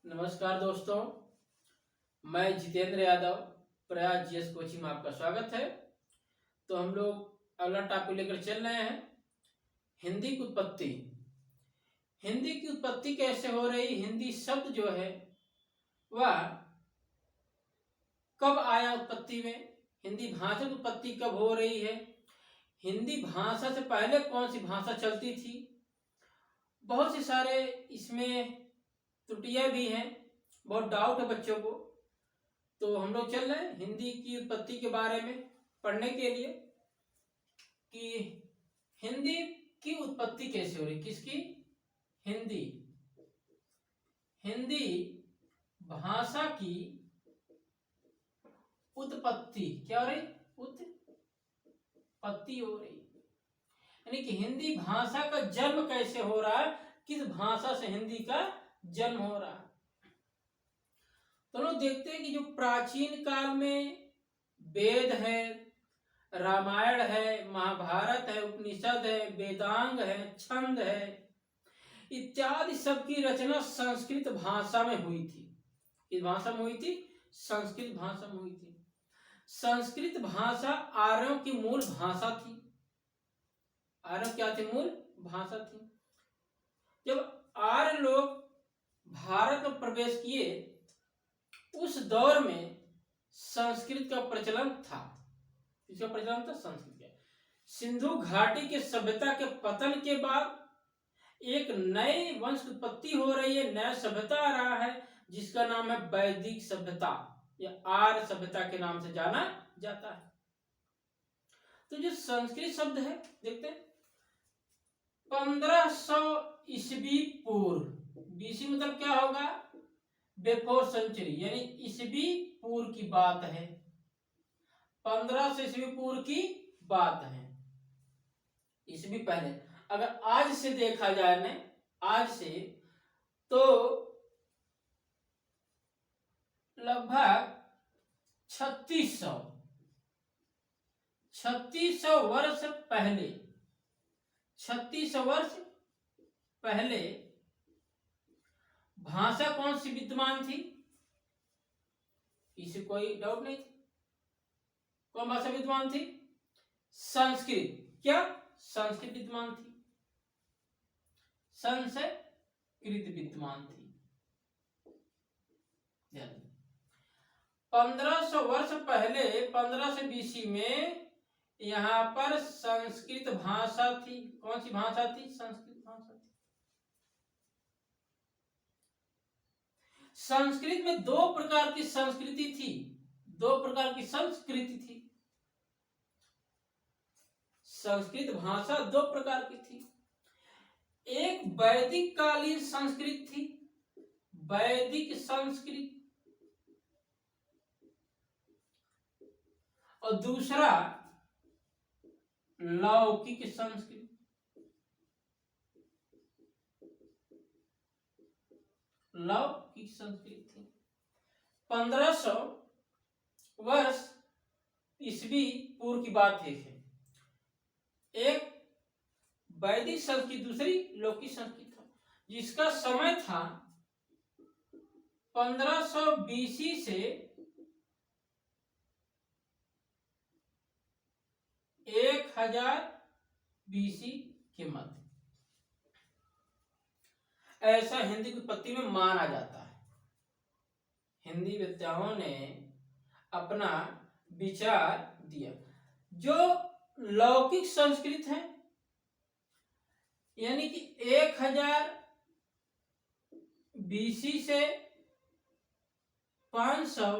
नमस्कार दोस्तों, मैं जितेंद्र यादव प्रयास जीएस कोचिंग में आपका स्वागत है। तो हम लोग अगला टॉपिक लेकर चल रहे हैं हिंदी की उत्पत्ति। हिंदी की उत्पत्ति कैसे हो रही, हिंदी शब्द जो है वह कब आया उत्पत्ति में, हिंदी भाषा की उत्पत्ति कब हो रही है, हिंदी भाषा से पहले कौन सी भाषा चलती थी। बहुत से सारे इसमें त्रुटियां भी हैं, बहुत डाउट है बच्चों को। तो हम लोग चल रहे हैं हिंदी की उत्पत्ति के बारे में पढ़ने के लिए कि हिंदी की उत्पत्ति कैसे हो रही, किसकी, हिंदी हिंदी भाषा की उत्पत्ति क्या हो रही, उत्पत्ति हो रही, यानी कि हिंदी भाषा का जन्म कैसे हो रहा है, किस भाषा से हिंदी का जन्म हो रहा है। तो लोग देखते हैं कि जो प्राचीन काल में वेद है, रामायण है, महाभारत है, उपनिषद है, वेदांग है, छंद है इत्यादि सब की रचना संस्कृत भाषा में हुई थी। किस भाषा में हुई थी, संस्कृत भाषा में हुई थी। संस्कृत भाषा आर्यों की मूल भाषा थी। आर्यों क्या थी, मूल भाषा थी। जब आर्य लोग भारत में प्रवेश किए उस दौर में संस्कृत का प्रचलन था। इसका प्रचलन था संस्कृत का। सिंधु घाटी के सभ्यता के पतन के बाद एक नए वंश की उत्पत्ति हो रही है, नया सभ्यता आ रहा है जिसका नाम है वैदिक सभ्यता या आर्य सभ्यता के नाम से जाना जाता है। तो जो संस्कृत शब्द है देखते हैं 1500 ईस्वी पूर्व, बीसी मतलब क्या होगा, बिफोर सेंचुरी, यानी ईस्वी पूर्व की बात है। 1500 ईस्वी पूर्व की बात है, ईस्वी पहले। अगर आज से देखा जाए ना, आज से तो लगभग 3600 वर्ष पहले, 3600 वर्ष पहले भाषा कौन सी विद्यमान थी, इसे कोई डाउट नहीं थी। कौन भाषा विद्यमान थी, संस्कृत। क्या, संस्कृत विद्यमान थी, संस्कृत विद्यमान थी। 1500 वर्ष पहले 1500 बीसी में यहां पर संस्कृत भाषा थी। कौन सी भाषा थी, संस्कृत भाषा थी। संस्कृत में दो प्रकार की संस्कृति थी, दो प्रकार की संस्कृति थी। संस्कृत भाषा दो प्रकार की थी। एक वैदिक कालीन संस्कृत थी, वैदिक संस्कृत, और दूसरा लौकिक संस्कृत। लौकिक संस्कृत थी। 1500 वर्ष ईस्वी पूर्व की बात है। एक वैदिक संस्कृत, दूसरी लौकिक संस्कृत था, जिसका समय था 1500 बीसी से 1000 बीसी के मध्य। ऐसा हिंदी की उत्पत्ति में माना जाता है। हिंदी विद्वानों ने अपना विचार दिया। जो लौकिक संस्कृत है यानी कि 1000 बीसी से 500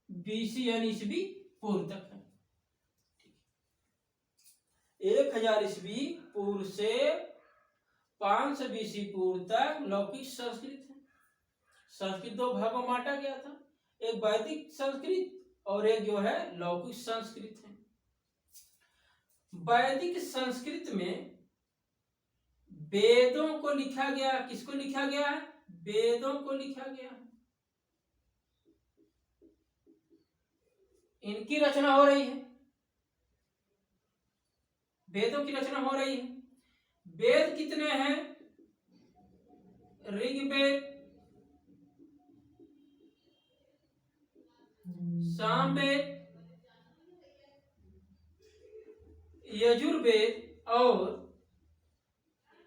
बीसी यानी ईस्वी पूर्व तक है। 1000 ईस्वी पूर्व से 500 बीसी पूर्व तक लौकिक संस्कृत है। संस्कृत दो भागों में बांटा गया था, एक वैदिक संस्कृत और एक जो है लौकिक संस्कृत है। वैदिक संस्कृत में वेदों को लिखा गया। किसको लिखा गया है, वेदों को लिखा गया है। इनकी रचना हो रही है, वेदों की रचना हो रही है। वेद कितने हैं, ऋग्वेद, सामवेद, यजुर्वेद और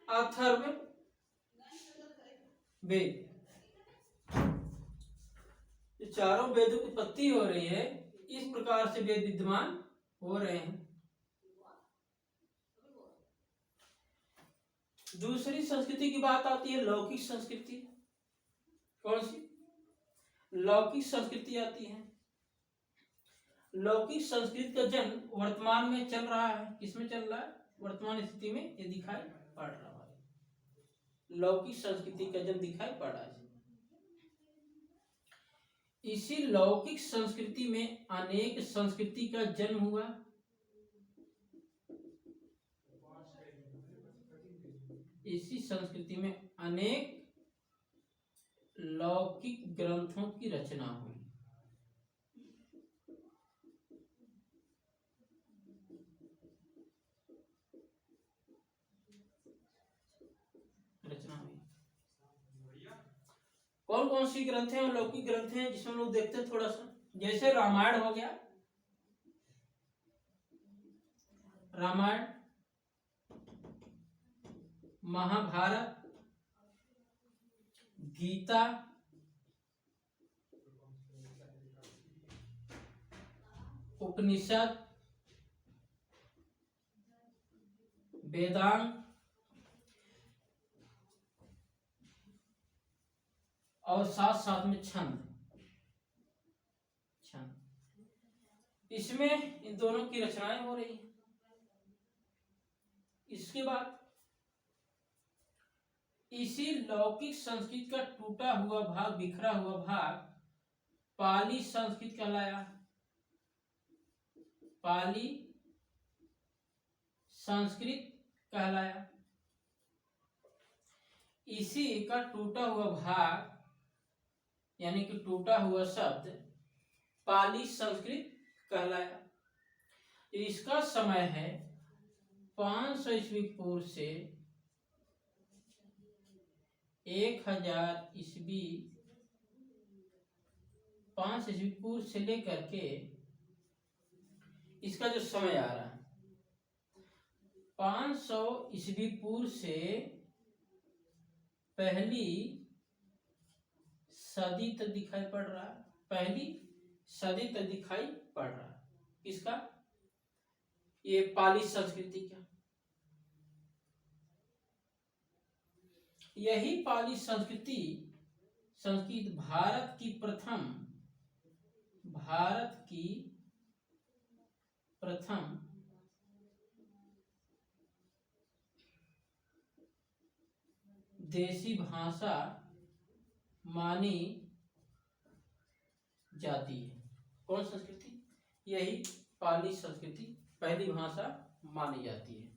अथर्ववेद। ये चारों वेदों की उत्पत्ति हो रही है, इस प्रकार से वेद विद्यमान हो रहे हैं। दूसरी संस्कृति की बात आती है लौकिक संस्कृति। कौन सी? लौकिक संस्कृति आती है। लौकिक संस्कृति का जन्म वर्तमान में चल रहा है। किसमें चल रहा है? वर्तमान स्थिति में ये दिखाई पड़ रहा है। लौकिक संस्कृति का जन्म दिखाई पड़ रहा है। इसी लौकिक संस्कृति में अनेक संस्कृति का जन्म हुआ। इसी संस्कृति में अनेक लौकिक ग्रंथों की रचना हुई। कौन कौन सी ग्रंथ हैं? लौकिक ग्रंथ हैं जिसमें लोग देखते हैं थोड़ा सा। जैसे रामायण हो गया, रामायण, महाभारत, गीता, उपनिषद, वेदांत और साथ साथ में छंद। इसमें इन दोनों की रचनाएं हो रही हैं। इसके बाद इसी लौकिक संस्कृत का टूटा हुआ भाग, बिखरा हुआ भाग पाली संस्कृत कहलाया। पाली संस्कृत कहलाया। इसी का टूटा हुआ भाग यानी कि टूटा हुआ शब्द पाली संस्कृत कहलाया। इसका समय है 500 ईस्वी पूर्व से 1000 ईस्वी, 500 ईस्वी पूर्व से लेकर के इसका जो समय आ रहा है 500 ईस्वी पूर्व से पहली सदी तक दिखाई पड़ रहा है। पहली सदी तक दिखाई पड़ रहा है। किसका? ये पाली संस्कृति का। यही पाली संस्कृति भारत की प्रथम देशी भाषा मानी जाती है। कौन संस्कृति? यही पाली संस्कृति पहली भाषा मानी जाती है।